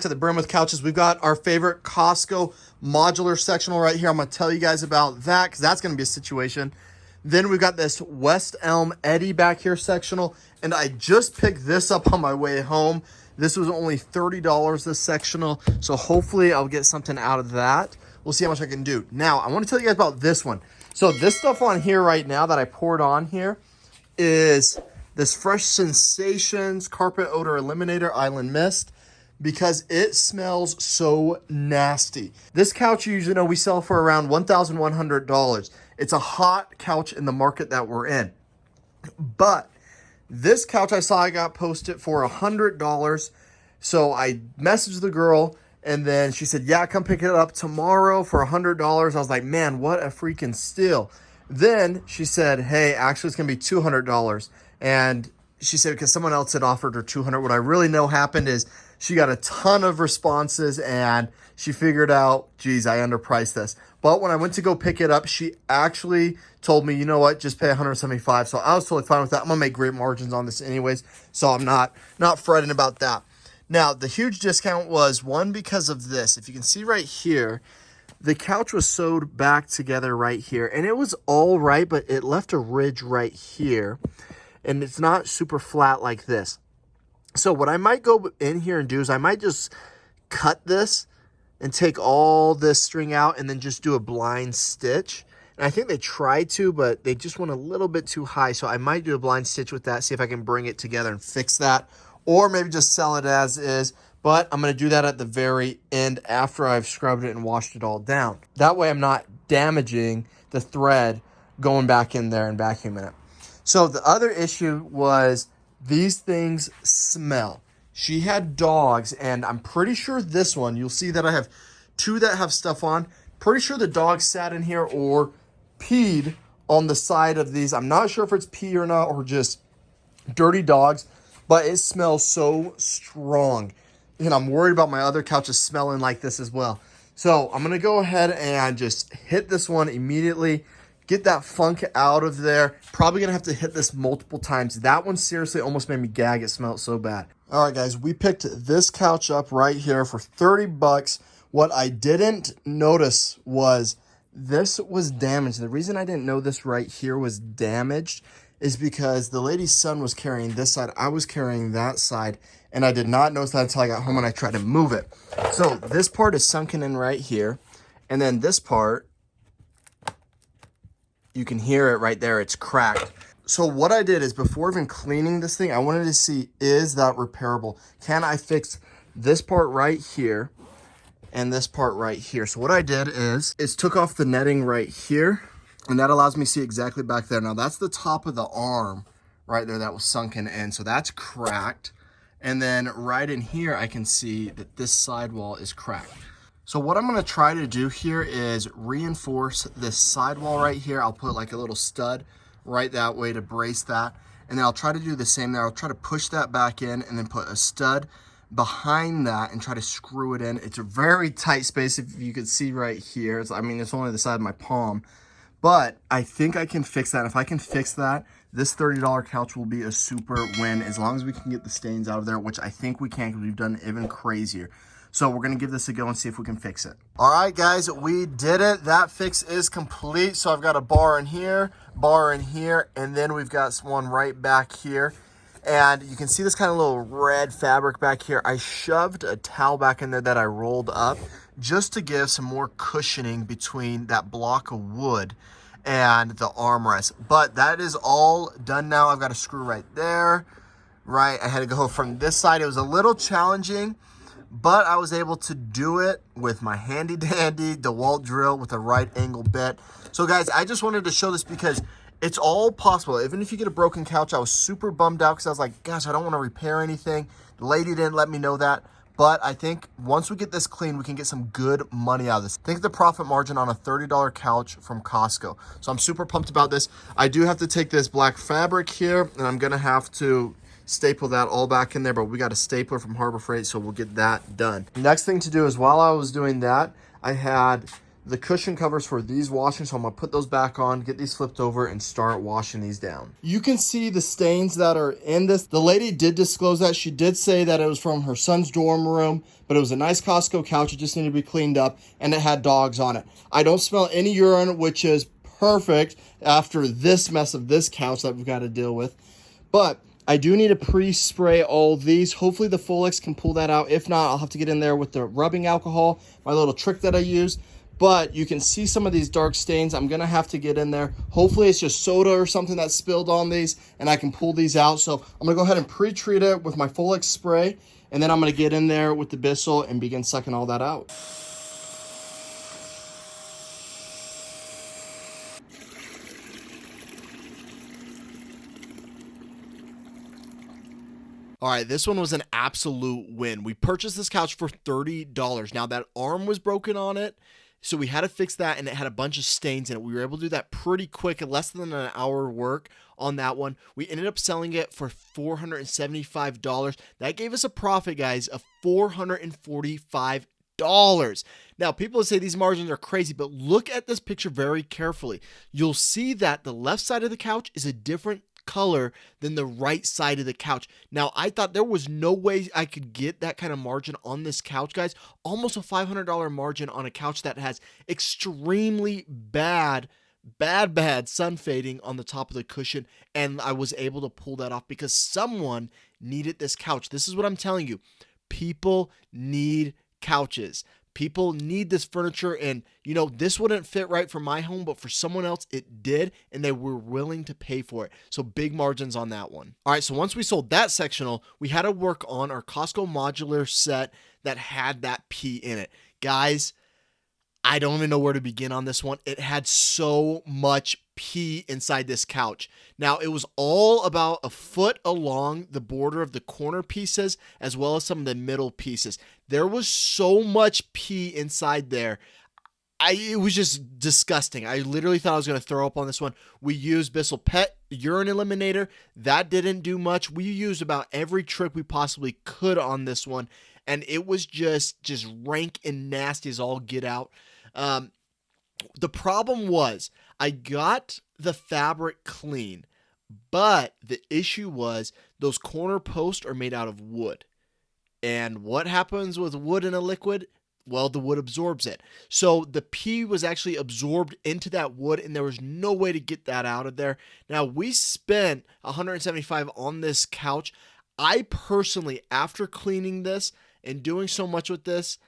To the brim with couches, we've got our favorite Costco modular sectional right here. I'm going to tell you guys about that because that's going to be a situation. Then we've got this West Elm Eddie back here sectional, and I just picked this up on my way home. This was only $30 this sectional, so hopefully I'll get something out of that. We'll see how much I can do. Now, I want to tell you guys about this one. So this stuff on here right now that I poured on here is this Fresh Sensations Carpet Odor Eliminator Island Mist, because it smells so nasty. This couch, you usually know, we sell for around $1,100. It's a hot couch in the market that we're in. But this couch I saw I got posted for $100. So I messaged the girl and then she said, yeah, come pick it up tomorrow for $100. I was like, man, what a freaking steal. Then she said, hey, actually it's gonna be $200. And she said, because someone else had offered her $200. What I really know happened is she got a ton of responses and she figured out, geez, I underpriced this. But when I went to go pick it up, she actually told me, you know what, just pay $175. So I was totally fine with that. I'm gonna make great margins on this anyways, so I'm not fretting about that. Now, the huge discount was, one, because of this. If you can see right here, the couch was sewed back together right here, and it was all right, but it left a ridge right here, and it's not super flat like this. So what I might go in here and do is I might just cut this and take all this string out and then just do a blind stitch. And I think they tried to, but they just went a little bit too high. So I might do a blind stitch with that, see if I can bring it together and fix that. Or maybe just sell it as is. But I'm going to do that at the very end after I've scrubbed it and washed it all down. That way I'm not damaging the thread going back in there and vacuuming it. So the other issue was these things smell. She had dogs, and I'm pretty sure this one, you'll see that I have two that have stuff on. Pretty sure the dog sat in here or peed on the side of these. I'm not sure if it's pee or not, or just dirty dogs, but it smells so strong. And I'm worried about my other couches smelling like this as well. So I'm going to go ahead and just hit this one immediately. Get that funk out of there. Probably gonna have to hit this multiple times. That one seriously almost made me gag. It smelled so bad. All right, guys, we picked this couch up right here for 30 bucks. What I didn't notice was this was damaged. The reason I didn't know this right here was damaged is because the lady's son was carrying this side. I was carrying that side, and I did not notice that until I got home and I tried to move it. So this part is sunken in right here, and then this part, you can hear it right there, it's cracked. So what I did is, before even cleaning this thing, I wanted to see, is that repairable? Can I fix this part right here and this part right here? So what I did is took off the netting right here, and that allows me to see exactly back there. Now that's the top of the arm right there that was sunken in, so that's cracked. And then right in here, I can see that this sidewall is cracked. So what I'm gonna try to do here is reinforce this sidewall right here. I'll put like a little stud right that way to brace that. And then I'll try to do the same there. I'll try to push that back in and then put a stud behind that and try to screw it in. It's a very tight space, if you can see right here. I mean, it's only the side of my palm. But I think I can fix that. If I can fix that, this $30 couch will be a super win, as long as we can get the stains out of there, which I think we can, because we've done even crazier. So we're going to give this a go and see if we can fix it. All right, guys, we did it. That fix is complete. So I've got a bar in here, and then we've got one right back here. And you can see this kind of little red fabric back here. I shoved a towel back in there that I rolled up just to give some more cushioning between that block of wood and the armrest. But that is all done now. I've got a screw right there, right? I had to go from this side. It was a little challenging, but I was able to do it with my handy dandy DeWalt drill with a right angle bit. So guys, I just wanted to show this because it's all possible. Even if you get a broken couch, I was super bummed out because I was like, gosh, I don't want to repair anything. The lady didn't let me know that. But I think once we get this clean, we can get some good money out of this. Think of the profit margin on a $30 couch from Costco. So I'm super pumped about this. I do have to take this black fabric here, and I'm going to have to staple that all back in there, but we got a stapler from Harbor Freight, so we'll get that done. Next thing to do is, while I was doing that, I had the cushion covers for these washing, so I'm gonna put those back on, get these flipped over, and start washing these down. You can see the stains that are in this. The lady did disclose that. She did say that it was from her son's dorm room, but it was a nice Costco couch. It just needed to be cleaned up, and it had dogs on it. I don't smell any urine, which is perfect after this mess of this couch that we've got to deal with. But I do need to pre-spray all these. Hopefully the Folex can pull that out. If not, I'll have to get in there with the rubbing alcohol, my little trick that I use. But you can see some of these dark stains. I'm gonna have to get in there. Hopefully it's just soda or something that spilled on these and I can pull these out. So I'm gonna go ahead and pre-treat it with my Folex spray, and then I'm gonna get in there with the Bissell and begin sucking all that out. All right, this one was an absolute win. We purchased this couch for $30. Now that arm was broken on it, so we had to fix that, and it had a bunch of stains in it. We were able to do that pretty quick, less than an hour work on that one. We ended up selling it for $475. That gave us a profit, guys, of $445. Now, people say these margins are crazy, but look at this picture very carefully. You'll see that the left side of the couch is a different color than the right side of the couch. Now, I thought there was no way I could get that kind of margin on this couch, guys. Almost a $500 margin on a couch that has extremely bad sun fading on the top of the cushion, and I was able to pull that off because someone needed this couch. This is what I'm telling you. People need couches. People need this furniture, and you know, this wouldn't fit right for my home, but for someone else it did, and they were willing to pay for it. So big margins on that one. All right, so once we sold that sectional, we had to work on our Costco modular set that had that P in it. Guys, I don't even know where to begin on this one. It had so much pee inside this couch. Now, it was all about a foot along the border of the corner pieces as well as some of the middle pieces. There was so much pee inside there. It was just disgusting. I literally thought I was going to throw up on this one. We used Bissell Pet Urine Eliminator. That didn't do much. We used about every trick we possibly could on this one, and it was just rank and nasty as all get out. The problem was I got the fabric clean, but the issue was those corner posts are made out of wood. And what happens with wood in a liquid? Well, the wood absorbs it. So the pee was actually absorbed into that wood, and there was no way to get that out of there. Now, we spent $175 on this couch. I personally, after cleaning this and doing so much with this,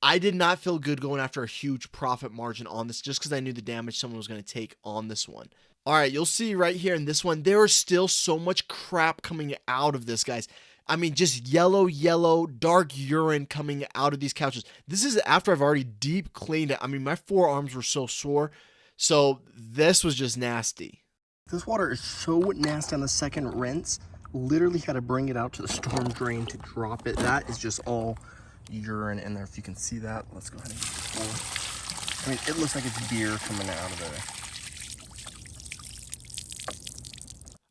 I did not feel good going after a huge profit margin on this just because I knew the damage someone was going to take on this one. All right, you'll see right here in this one, there is still so much crap coming out of this, guys. I mean, just yellow, dark urine coming out of these couches. This is after I've already deep cleaned it. I mean, my forearms were so sore. So this was just nasty. This water is so nasty on the second rinse. Literally had to bring it out to the storm drain to drop it. That is just all urine in there. If you can see that, let's go ahead and pour. I mean, it looks like it's beer coming out of there.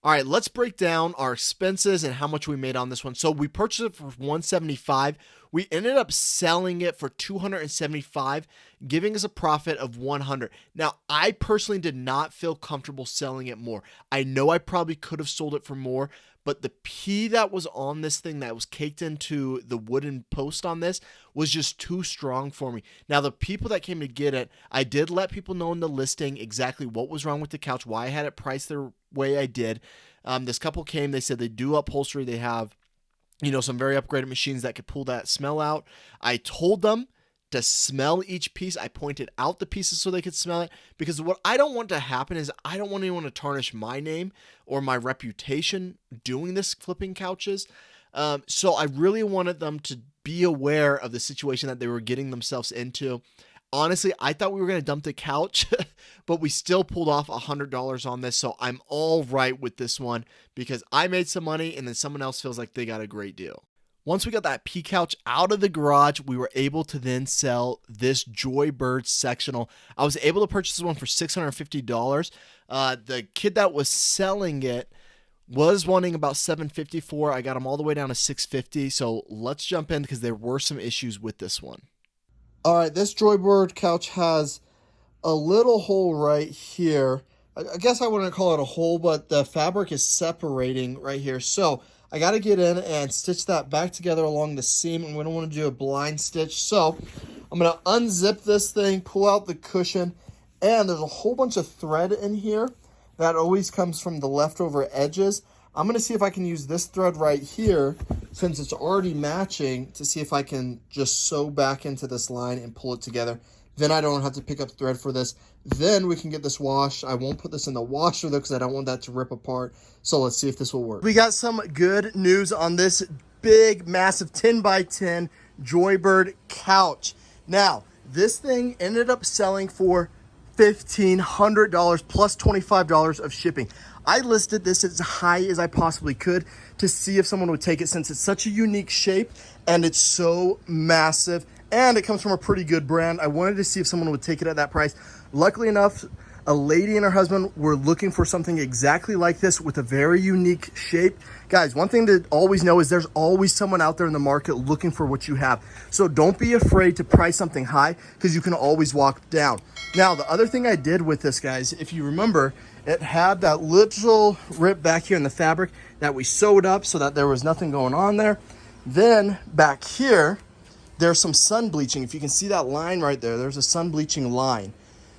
All right, let's break down our expenses and how much we made on this one. So we purchased it for $175. We ended up selling it for $275, giving us a profit of $100. Now, I personally did not feel comfortable selling it more. I know I probably could have sold it for more, but the pee that was on this thing that was caked into the wooden post on this was just too strong for me. Now, the people that came to get it, I did let people know in the listing exactly what was wrong with the couch, why I had it priced the way I did. This couple came, they said they do upholstery. They have, you know, some very upgraded machines that could pull that smell out. I told them to smell each piece. I pointed out the pieces so they could smell it, because what I don't want to happen is I don't want anyone to tarnish my name or my reputation doing this flipping couches. So I really wanted them to be aware of the situation that they were getting themselves into. Honestly, I thought we were going to dump the couch, but we still pulled off $100 on this. So I'm all right with this one because I made some money and then someone else feels like they got a great deal. Once we got that P couch out of the garage, we were able to then sell this Joybird sectional. I was able to purchase this one for $650. The kid that was selling it was wanting about $750 for. I got him all the way down to $650. So let's jump in because there were some issues with this one. All right, this Joybird couch has a little hole right here. I guess I wouldn't call it a hole, but the fabric is separating right here. So I got to get in and stitch that back together along the seam, and we don't want to do a blind stitch. So I'm going to unzip this thing, pull out the cushion, and there's a whole bunch of thread in here that always comes from the leftover edges. I'm going to see if I can use this thread right here, since it's already matching, to see if I can just sew back into this line and pull it together. Then I don't have to pick up thread for this. Then we can get this washed. I won't put this in the washer though, because I don't want that to rip apart. So let's see if this will work. We got some good news on this big, massive 10 by 10 Joybird couch. Now, this thing ended up selling for $1,500 plus $25 of shipping. I listed this as high as I possibly could to see if someone would take it, since it's such a unique shape and it's so massive and it comes from a pretty good brand. I wanted to see if someone would take it at that price. Luckily enough, a lady and her husband were looking for something exactly like this with a very unique shape. Guys, one thing to always know is there's always someone out there in the market looking for what you have. So don't be afraid to price something high, because you can always walk down. Now, the other thing I did with this, guys, if you remember, it had that little rip back here in the fabric that we sewed up so that there was nothing going on there. Then back here, there's some sun bleaching. If you can see that line right there, there's a sun bleaching line.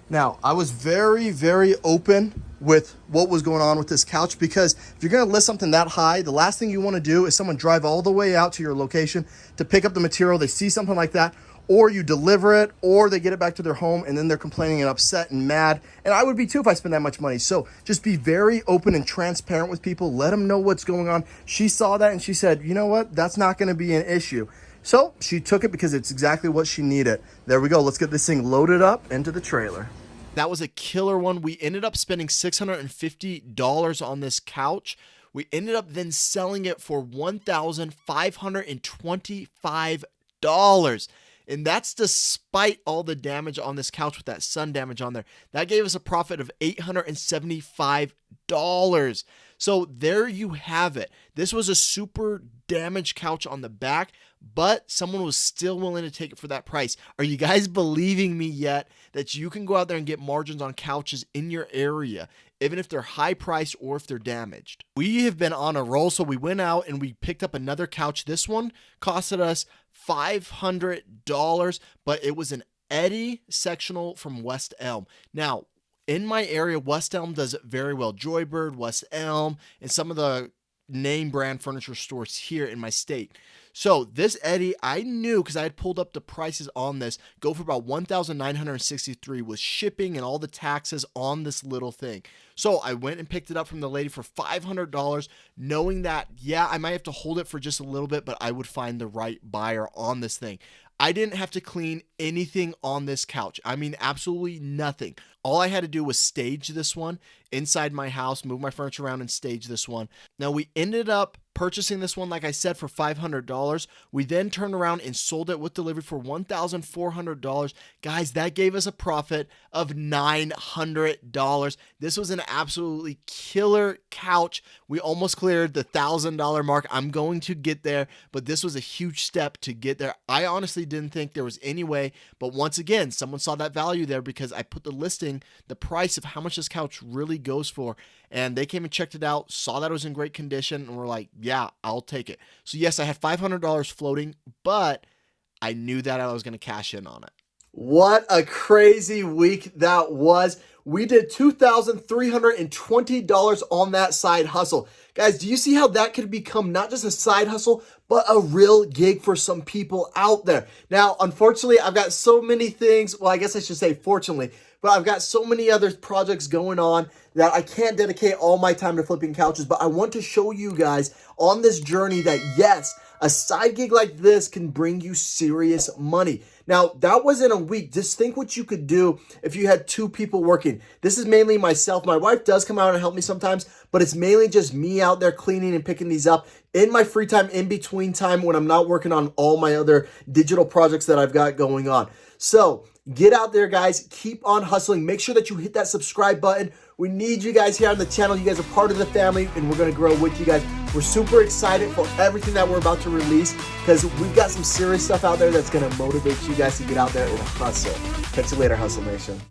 Now, I was very, very open with what was going on with this couch, because if you're going to list something that high, the last thing you want to do is someone drive all the way out to your location to pick up the material. They see something like that, or you deliver it, or they get it back to their home and then they're complaining and upset and mad. And I would be too if I spend that much money. So just be very open and transparent with people. Let them know what's going on. She saw that and she said, you know what? That's not going to be an issue. So she took it because it's exactly what she needed. There we go. Let's get this thing loaded up into the trailer. That was a killer one. We ended up spending $650 on this couch. We ended up then selling it for $1,525. And that's despite all the damage on this couch with that sun damage on there. That gave us a profit of $875. So there you have it. This was a super damaged couch on the back, but someone was still willing to take it for that price. Are you guys believing me yet that you can go out there and get margins on couches in your area, even if they're high priced or if they're damaged? We have been on a roll, so we went out and we picked up another couch. This one costed us $500, but it was an Eddie sectional from West Elm. Now, in my area, West Elm does it very well. Joybird, West Elm, and some of the name brand furniture stores here in my state. So this Eddie, I knew, because I had pulled up the prices on this, go for about $1,963 with shipping and all the taxes on this little thing. So I went and picked it up from the lady for $500, knowing that, yeah, I might have to hold it for just a little bit, but I would find the right buyer on this thing. I didn't have to clean anything on this couch. I mean, absolutely nothing. All I had to do was stage this one inside my house, move my furniture around and stage this one. Now, we ended up purchasing this one, like I said, for $500. We then turned around and sold it with delivery for $1,400. Guys, that gave us a profit of $900. This was an absolutely killer couch. We almost cleared the $1,000 mark. I'm going to get there, but this was a huge step to get there. I honestly didn't think there was any way, but once again, someone saw that value there because I put the listing, the price of how much this couch really goes for, and they came and checked it out, saw that it was in great condition, and were like, yeah, I'll take it. So yes, I had $500 floating, but I knew that I was going to cash in on it. What a crazy week that was. We did $2,320 on that side hustle. Guys, do you see how that could become not just a side hustle, but a real gig for some people out there? Now, unfortunately, I've got so many things. Well, I guess I should say fortunately, but I've got so many other projects going on that I can't dedicate all my time to flipping couches. But I want to show you guys on this journey that yes, a side gig like this can bring you serious money. Now, that wasn't a week. Just think what you could do if you had two people working. This is mainly myself. My wife does come out and help me sometimes, but it's mainly just me out there cleaning and picking these up in my free time, in between time when I'm not working on all my other digital projects that I've got going on. So get out there, guys. Keep on hustling. Make sure that you hit that subscribe button. We need you guys here on the channel. You guys are part of the family, and we're going to grow with you guys. We're super excited for everything that we're about to release because we've got some serious stuff out there that's going to motivate you guys to get out there and hustle. Catch you later, Hustle Nation.